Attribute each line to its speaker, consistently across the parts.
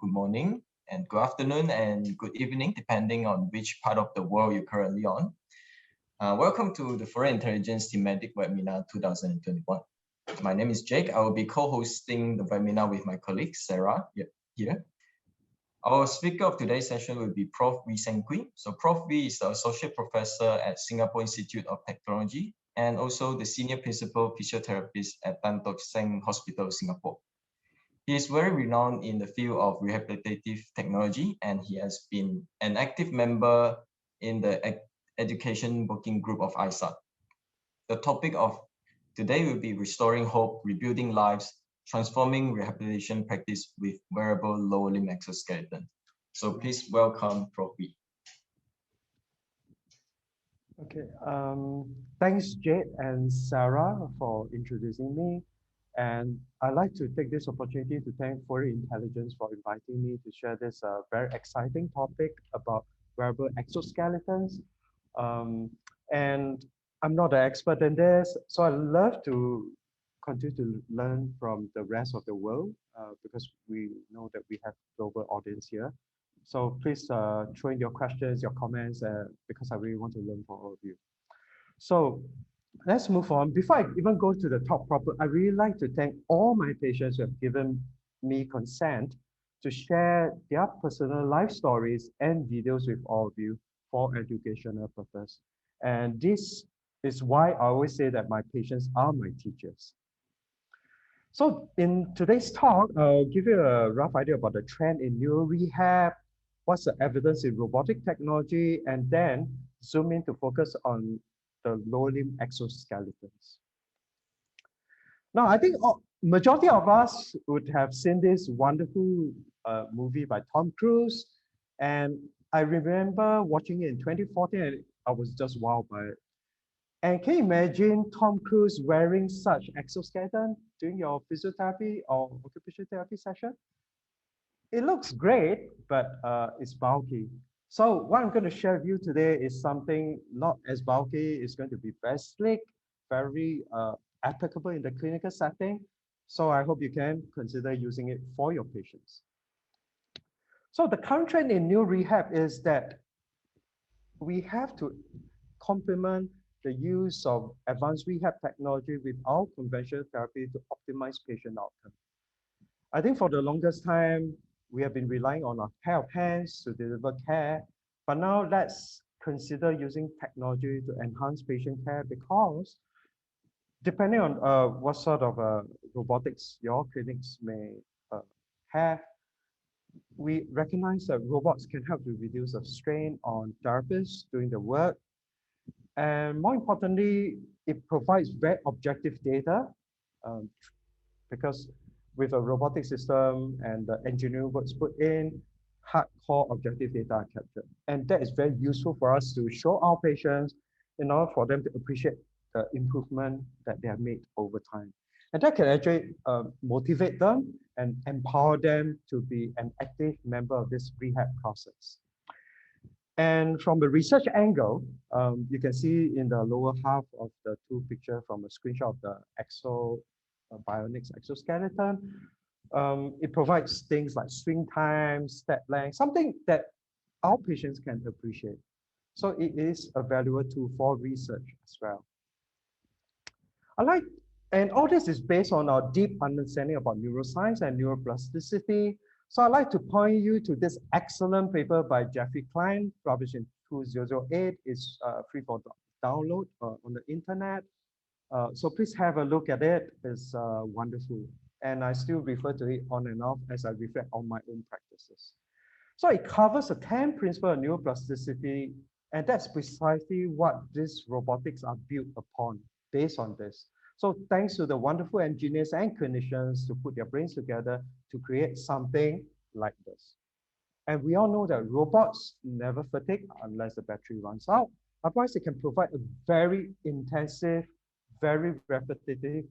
Speaker 1: good morning, and good afternoon, and good evening, depending on which part of the world you're currently on. Welcome to the Foreign Intelligence Thematic Webinar 2021. My name is Jake. I will be co-hosting the webinar with my colleague, Sarah, here. Our speaker of today's session will be Prof. Kwee. So Prof. Kwee is the Associate Professor at Singapore Institute of Technology and also the Senior Principal Physiotherapist at Seng Hospital, Singapore. He is very renowned in the field of rehabilitative technology, and he has been an active member in the education working group of Assoc. The topic of today will be restoring hope, rebuilding lives, transforming rehabilitation practice with wearable lower limb exoskeleton. So please welcome Prof. Kwee.
Speaker 2: Okay, thanks Jade and Sarah for introducing me. And I'd like to take this opportunity to thank Foreign Intelligence for inviting me to share this very exciting topic about wearable exoskeletons. And I'm not an expert in this, so I love to continue to learn from the rest of the world because we know that we have global audience here. So please throw in your questions, your comments, because I really want to learn from all of you. So let's move on. Before I even go to the top proper, I really like to thank all my patients who have given me consent to share their personal life stories and videos with all of you for educational purpose. And this is why I always say that my patients are my teachers. So in today's talk, I'll give you a rough idea about the trend in neuro rehab, what's the evidence in robotic technology, and then zoom in to focus on the lower limb exoskeletons. Now, I think majority of us would have seen this wonderful movie by Tom Cruise, and I remember watching it in 2014, and I was just wowed by it. And can you imagine Tom Cruise wearing such exoskeleton during your physiotherapy or occupational therapy session? It looks great, but it's bulky. So what I'm going to share with you today is something not as bulky. It's going to be very slick, very applicable in the clinical setting. So I hope you can consider using it for your patients. So the current trend in new rehab is that we have to complement the use of advanced rehab technology with our conventional therapy to optimize patient outcome. I think for the longest time, we have been relying on a pair of hands to deliver care, but now let's consider using technology to enhance patient care because depending on what sort of robotics your clinics may have, we recognize that robots can help to reduce the strain on therapists doing the work. And more importantly, it provides very objective data because with a robotic system and the engineering works put in, hardcore objective data are captured. And that is very useful for us to show our patients in order for them to appreciate the improvement that they have made over time. And that can actually motivate them and empower them to be an active member of this rehab process. And from the research angle, you can see in the lower half of the two pictures from a screenshot of the bionics exoskeleton, it provides things like swing time, step length, something that our patients can appreciate. So it is a valuable tool for research as well. And all this is based on our deep understanding about neuroscience and neuroplasticity. So I'd like to point you to this excellent paper by Jeffrey Klein, published in 2008. It's free for download on the internet. So please have a look at it. It's wonderful. And I still refer to it on and off as I reflect on my own practices. So it covers the 10 principles of neuroplasticity, and that's precisely what these robotics are built upon based on this. So thanks to the wonderful engineers and clinicians to put their brains together to create something like this. And we all know that robots never fatigue unless the battery runs out. Otherwise, it can provide a very intensive, very repetitive,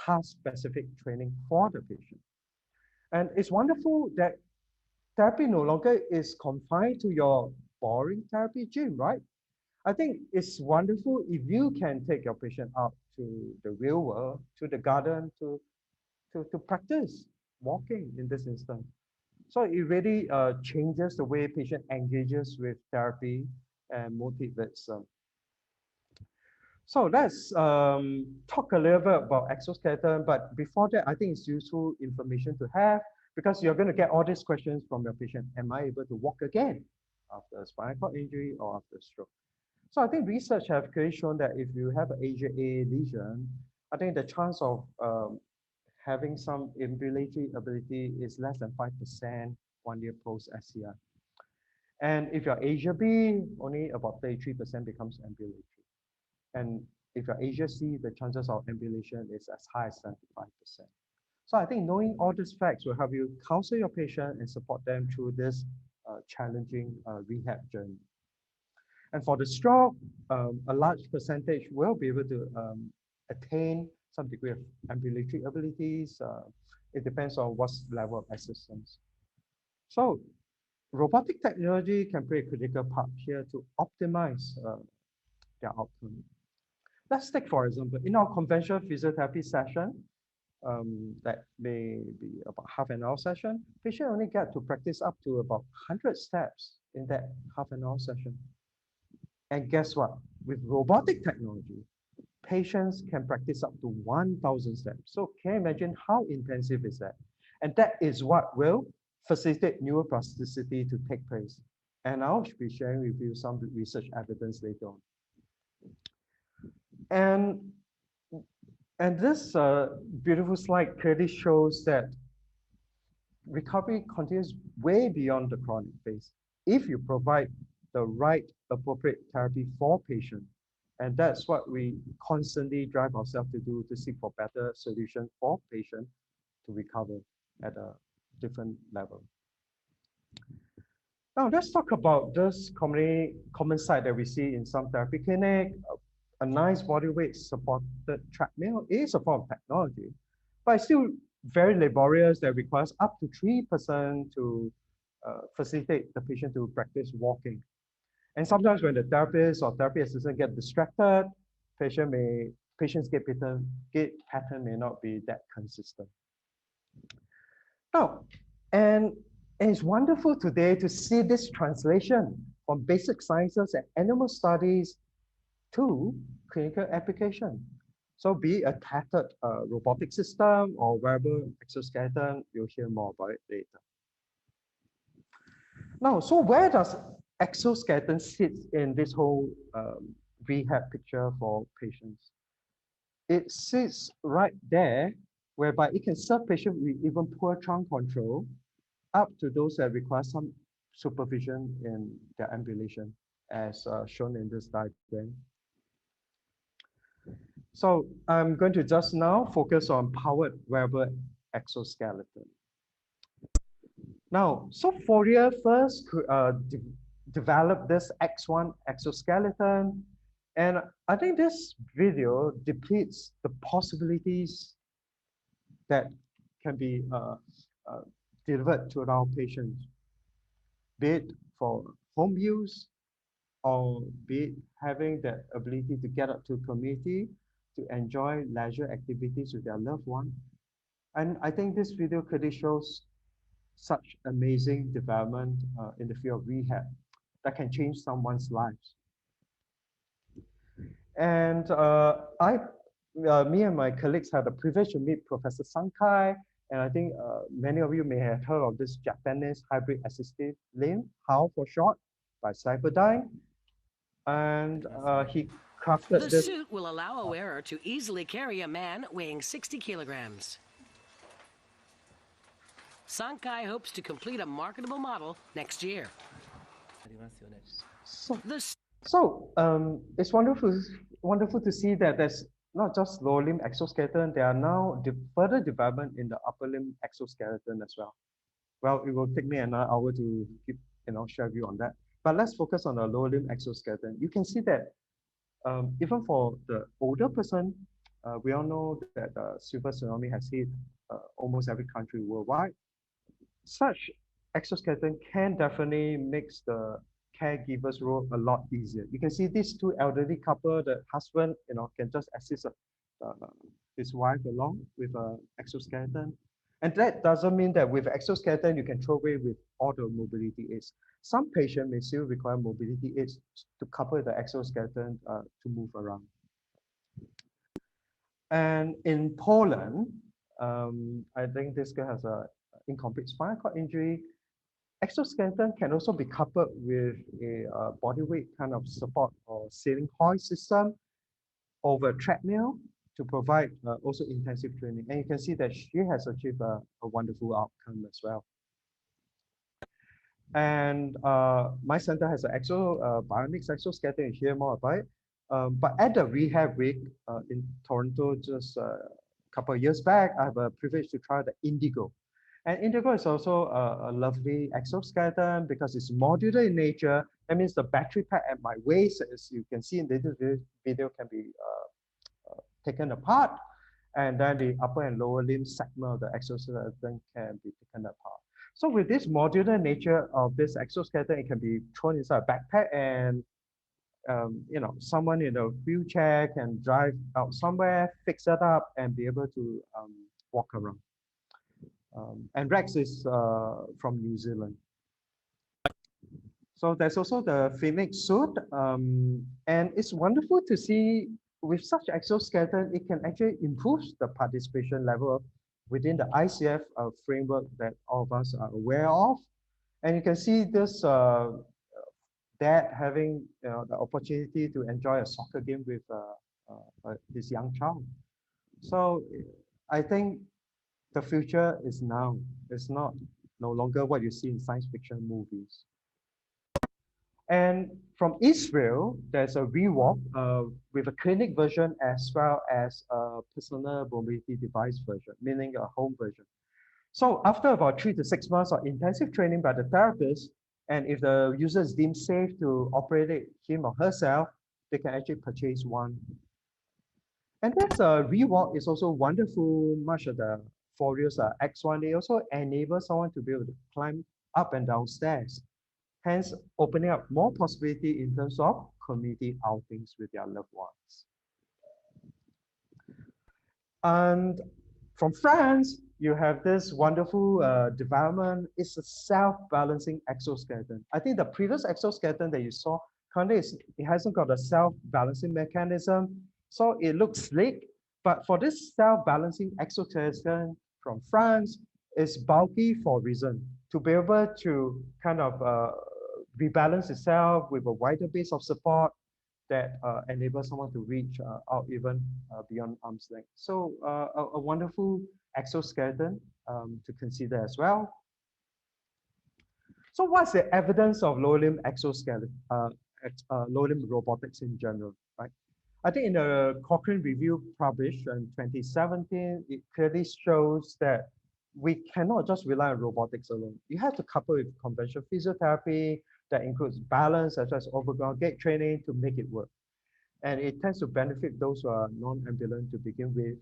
Speaker 2: task-specific training for the patient. And it's wonderful that therapy no longer is confined to your boring therapy gym, right? I think it's wonderful if you can take your patient out to the real world, to the garden, to practice walking in this instance. So it really changes the way patient engages with therapy and motivates them. So let's talk a little bit about exoskeleton, but before that, I think it's useful information to have because you're going to get all these questions from your patient. Am I able to walk again after a spinal cord injury or after a stroke? So I think research have clearly shown that if you have an AJA lesion, I think the chance of having some ambulatory ability is less than 5% 1 year post SCI. And if you're Asia B, only about 33% becomes ambulatory. And if you're Asia C, the chances of ambulation is as high as 75%. So I think knowing all these facts will help you counsel your patient and support them through this challenging rehab journey. And for the stroke, a large percentage will be able to attain some degree of ambulatory abilities. It depends on what level of assistance. So robotic technology can play a critical part here to optimize their outcome. Let's take, for example, in our conventional physiotherapy session, that may be about half an hour session, patient only get to practice up to about 100 steps in that half an hour session. And guess what? With robotic technology, patients can practice up to 1,000 steps. So can you imagine how intensive is that? And that is what will facilitate neuroplasticity to take place. And I'll be sharing with you some research evidence later on. And this beautiful slide clearly shows that recovery continues way beyond the chronic phase if you provide the right appropriate therapy for patient. And that's what we constantly drive ourselves to do, to seek for better solutions for patient to recover at a different level. Now let's talk about this common sight that we see in some therapy clinic. A nice body weight supported treadmill is a form of technology, but it's still very laborious that requires up to 3% to facilitate the patient to practice walking. And sometimes when the therapist or therapy assistant get distracted, patient's gait pattern may not be that consistent. Now, and it's wonderful today to see this translation from basic sciences and animal studies to clinical application. So be it a tethered robotic system or wearable exoskeleton, you'll hear more about it later. Now, so where does exoskeleton sit in this whole rehab picture for patients? It sits right there, whereby it can serve patients with even poor trunk control, up to those that require some supervision in their ambulation, as shown in this diagram. So I'm going to just now focus on powered wearable exoskeleton. Now, so Fourier first developed this X1 exoskeleton, and I think this video depicts the possibilities that can be delivered to our patients, be it for home use or be it having the ability to get up to a community to enjoy leisure activities with their loved one. And I think this video clearly shows such amazing development in the field of rehab that can change someone's lives. And me and my colleagues had the privilege to meet Professor Seng, and I think many of you may have heard of this Japanese hybrid assistive limb, HAL for short, by Cyberdyne. And he crafted this.
Speaker 3: The suit will allow a wearer to easily carry a man weighing 60 kilograms. Sankai hopes to complete a marketable model next year.
Speaker 2: So it's wonderful to see that there's not just lower limb exoskeleton, there are now further development in the upper limb exoskeleton as well. Well, it will take me another hour to share view on that. But let's focus on the lower limb exoskeleton. You can see that even for the older person, we all know that silver tsunami has hit almost every country worldwide. Such exoskeleton can definitely make the caregiver's role a lot easier. You can see these two elderly couple, the husband, can just assist his wife along with an exoskeleton. And that doesn't mean that with exoskeleton, you can throw away with all the mobility aids. Some patients may still require mobility aids to couple the exoskeleton to move around. And in Poland, I think this guy has a incomplete spinal cord injury. Exoskeleton can also be coupled with a body weight kind of support or ceiling hoist system over a treadmill to provide also intensive training. And you can see that she has achieved a wonderful outcome as well. And my center has an bionics exoskeleton. You hear more about it. But at the Rehab Week in Toronto just a couple of years back, I have a privilege to try the Indigo. And Indigo is also a lovely exoskeleton because it's modular in nature. That means the battery pack at my waist, as you can see in this video, can be taken apart. And then the upper and lower limb segment of the exoskeleton can be taken apart. So with this modular nature of this exoskeleton, it can be thrown inside a backpack, and you know, someone in a wheelchair can drive out somewhere, fix it up, and be able to walk around. And Rex is from New Zealand. So there's also the Phoenix suit, and it's wonderful to see with such exoskeleton, it can actually improve the participation level within the ICF framework that all of us are aware of. And you can see this dad having the opportunity to enjoy a soccer game with this young child. So I think the future is now. It's no longer what you see in science fiction movies. And from Israel, there's a rewalk with a clinic version as well as a personal mobility device version, meaning a home version. So after about 3 to 6 months of intensive training by the therapist, and if the user is deemed safe to operate it him or herself, they can actually purchase one. And that's a rewalk is also wonderful. Much of the Forios X1, they also enable someone to be able to climb up and down stairs, hence opening up more possibility in terms of community outings with their loved ones. And from France, you have this wonderful development. It's a self-balancing exoskeleton. I think the previous exoskeleton that you saw, currently it hasn't got a self-balancing mechanism, so it looks sleek. But for this self-balancing exoskeleton from France, it's bulky for a reason, to be able to kind of rebalance itself with a wider base of support that enables someone to reach out even beyond arm's length. So a wonderful exoskeleton to consider as well. So what's the evidence of low limb exoskeleton, low limb robotics in general, right? I think in the Cochrane review published in 2017, it clearly shows that we cannot just rely on robotics alone. You have to couple with conventional physiotherapy that includes balance as well as overground gait training to make it work. And it tends to benefit those who are non-ambulant to begin with.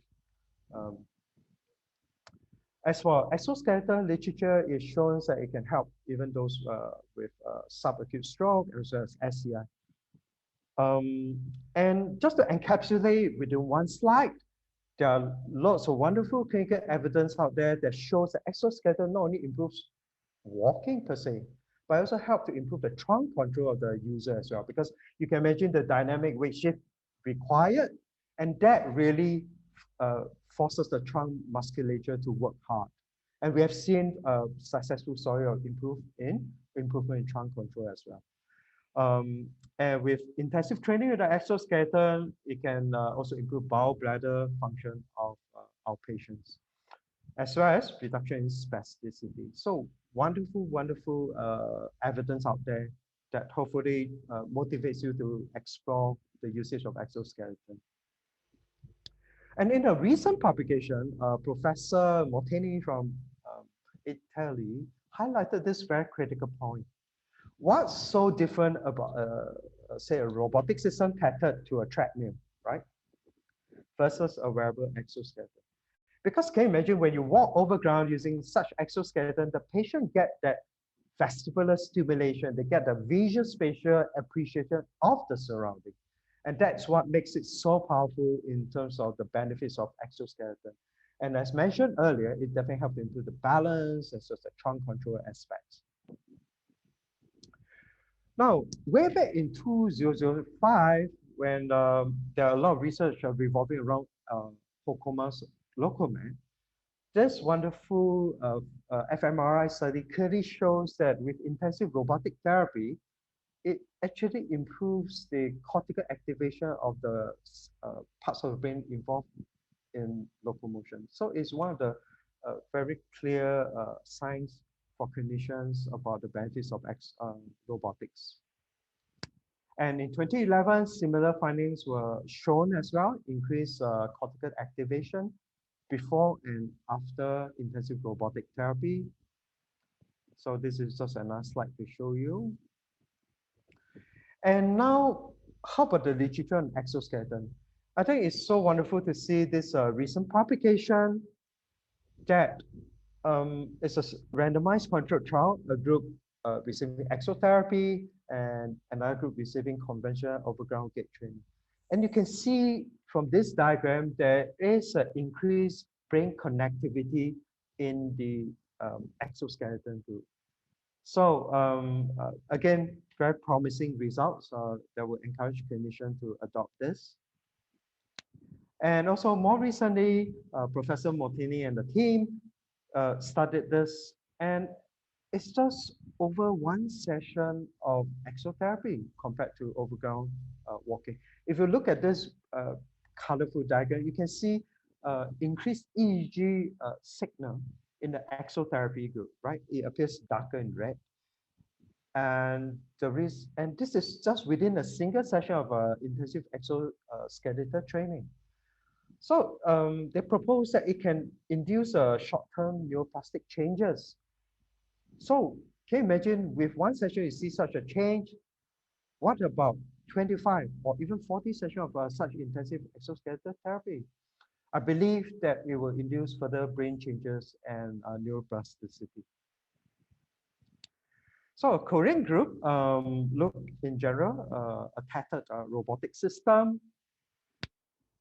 Speaker 2: As for exoskeleton literature, it shows that it can help even those with subacute stroke as well as SCI. And just to encapsulate within one slide, there are lots of wonderful clinical evidence out there that shows that exoskeleton not only improves walking per se, but also help to improve the trunk control of the user as well, because you can imagine the dynamic weight shift required, and that really forces the trunk musculature to work hard. And we have seen a successful story of improvement in trunk control as well. And with intensive training with the exoskeleton, it can also improve bowel bladder function of our patients, as well as reduction in spasticity. So wonderful, wonderful evidence out there that hopefully motivates you to explore the usage of exoskeleton. And in a recent publication, Professor Mortini from Italy highlighted this very critical point. What's so different about, say, a robotic system tethered to a treadmill, right, versus a wearable exoskeleton? Because can you imagine when you walk over ground using such exoskeleton, the patient get that vestibular stimulation, they get the visual spatial appreciation of the surrounding. And that's what makes it so powerful in terms of the benefits of exoskeleton. And as mentioned earlier, it definitely helped improve the balance as well as the trunk control aspects. Now, way back in 2005, when there are a lot of research revolving around Hokoma's Locomat, this wonderful fMRI study clearly shows that with intensive robotic therapy, it actually improves the cortical activation of the parts of the brain involved in locomotion. So it's one of the very clear signs for clinicians about the benefits of robotics. And in 2011, similar findings were shown as well, increased cortical activation before and after intensive robotic therapy. So this is just another slide to show you. And now, how about the literature on exoskeleton? I think it's so wonderful to see this recent publication that it's a randomized controlled trial, a group receiving exotherapy and another group receiving conventional overground gait training. And you can see from this diagram, there is an increased brain connectivity in the exoskeleton group. So again, very promising results that will encourage clinicians to adopt this. And also more recently, Professor Mottini and the team studied this, and it's just over one session of exotherapy compared to overground walking. If you look at this colorful diagram, you can see increased EEG signal in the exotherapy group, right? It appears darker in red. And this is just within a single session of intensive exoskeletal training. So they propose that it can induce short-term neuroplastic changes. So can you imagine with one session you see such a change? What about 25 or even 40 sessions of such intensive exoskeletal therapy? I believe that it will induce further brain changes and neuroplasticity. So a Korean group looked in general a tethered robotic system.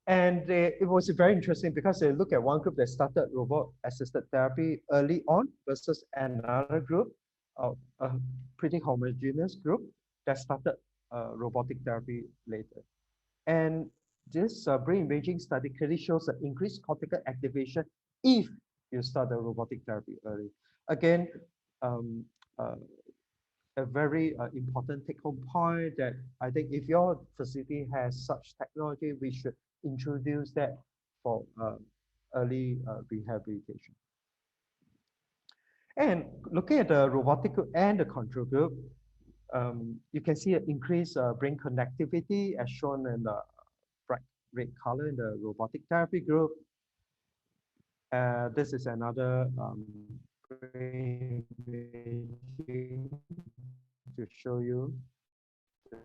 Speaker 2: And it was very interesting because they look at one group that started robot-assisted therapy early on versus another group, a pretty homogeneous group that started robotic therapy later. And this brain imaging study clearly shows an increased cortical activation if you start the robotic therapy early. Again, a very important take-home point that I think if your facility has such technology, we should introduce that for early rehabilitation. And looking at the robotic group and the control group, you can see an increased brain connectivity as shown in the bright red color in the robotic therapy group. This is another brain imaging to show you the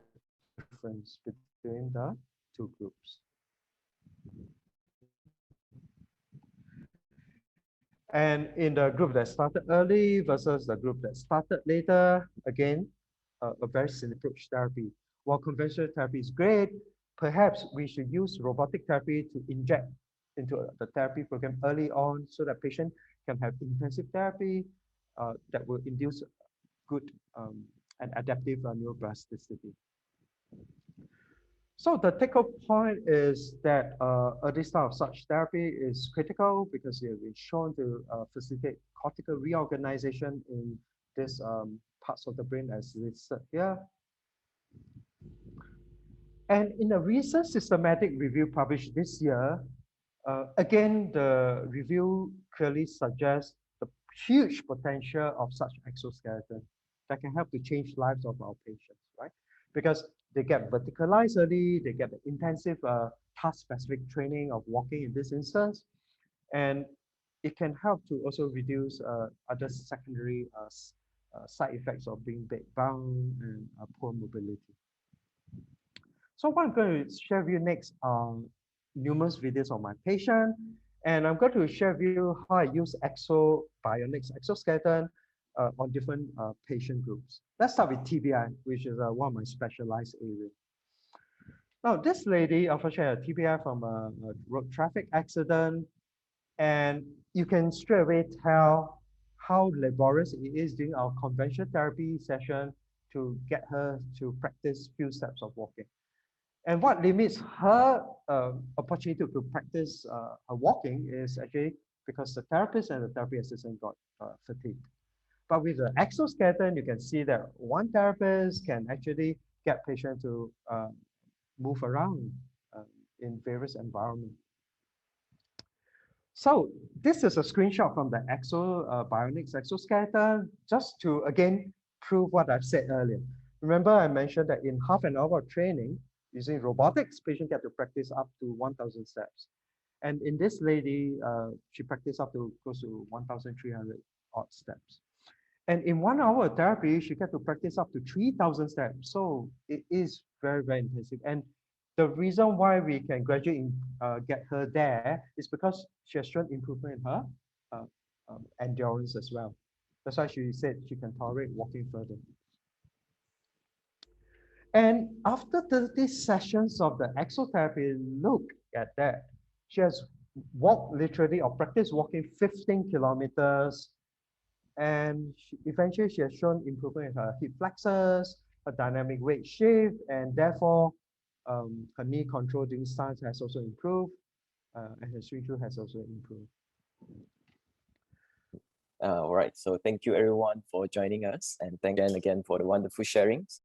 Speaker 2: difference between the two groups. And in the group that started early versus the group that started later, again, a very similar approach therapy. While conventional therapy is great, perhaps we should use robotic therapy to inject into the therapy program early on so that patient can have intensive therapy that will induce good and adaptive neuroplasticity. So the take-home point is that early start of such therapy is critical because it has been shown to facilitate cortical reorganization in these parts of the brain as listed here. And in a recent systematic review published this year, again, the review clearly suggests the huge potential of such exoskeleton that can help to change lives of our patients, right? Because they get verticalized early, they get the intensive task-specific training of walking in this instance, and it can help to also reduce other secondary side effects of being bedbound and poor mobility. So what I'm going to share with you next are numerous videos of my patient, and I'm going to share with you how I use Bionics exoskeleton on different patient groups. Let's start with TBI, which is one of my specialized areas. Now, this lady unfortunately had a TBI from a road traffic accident, And you can straight away tell how laborious it is during our conventional therapy session to get her to practice few steps of walking. And what limits her opportunity to practice her walking is actually because the therapist and the therapy assistant got fatigued. But with the exoskeleton, you can see that one therapist can actually get patient to move around in various environments. So this is a screenshot from the Bionics exoskeleton, just to again prove what I've said earlier. Remember, I mentioned that in half an hour of training using robotics, patient get to practice up to 1,000 steps. And in this lady, she practiced up to close to 1,300 odd steps. And in 1 hour of therapy, she get to practice up to 3,000 steps. So it is very, very intensive. And the reason why we can gradually get her there is because she has shown improvement in her endurance as well. That's why she said she can tolerate walking further. And after 30 sessions of the exotherapy, look at that. She has walked literally or practiced walking 15 kilometers. And eventually she has shown improvement in her hip flexors, her dynamic weight shift, and therefore her knee control during stance has also improved, and her swing through has also improved.
Speaker 4: All right, so thank you everyone for joining us, and thank you again for the wonderful sharings.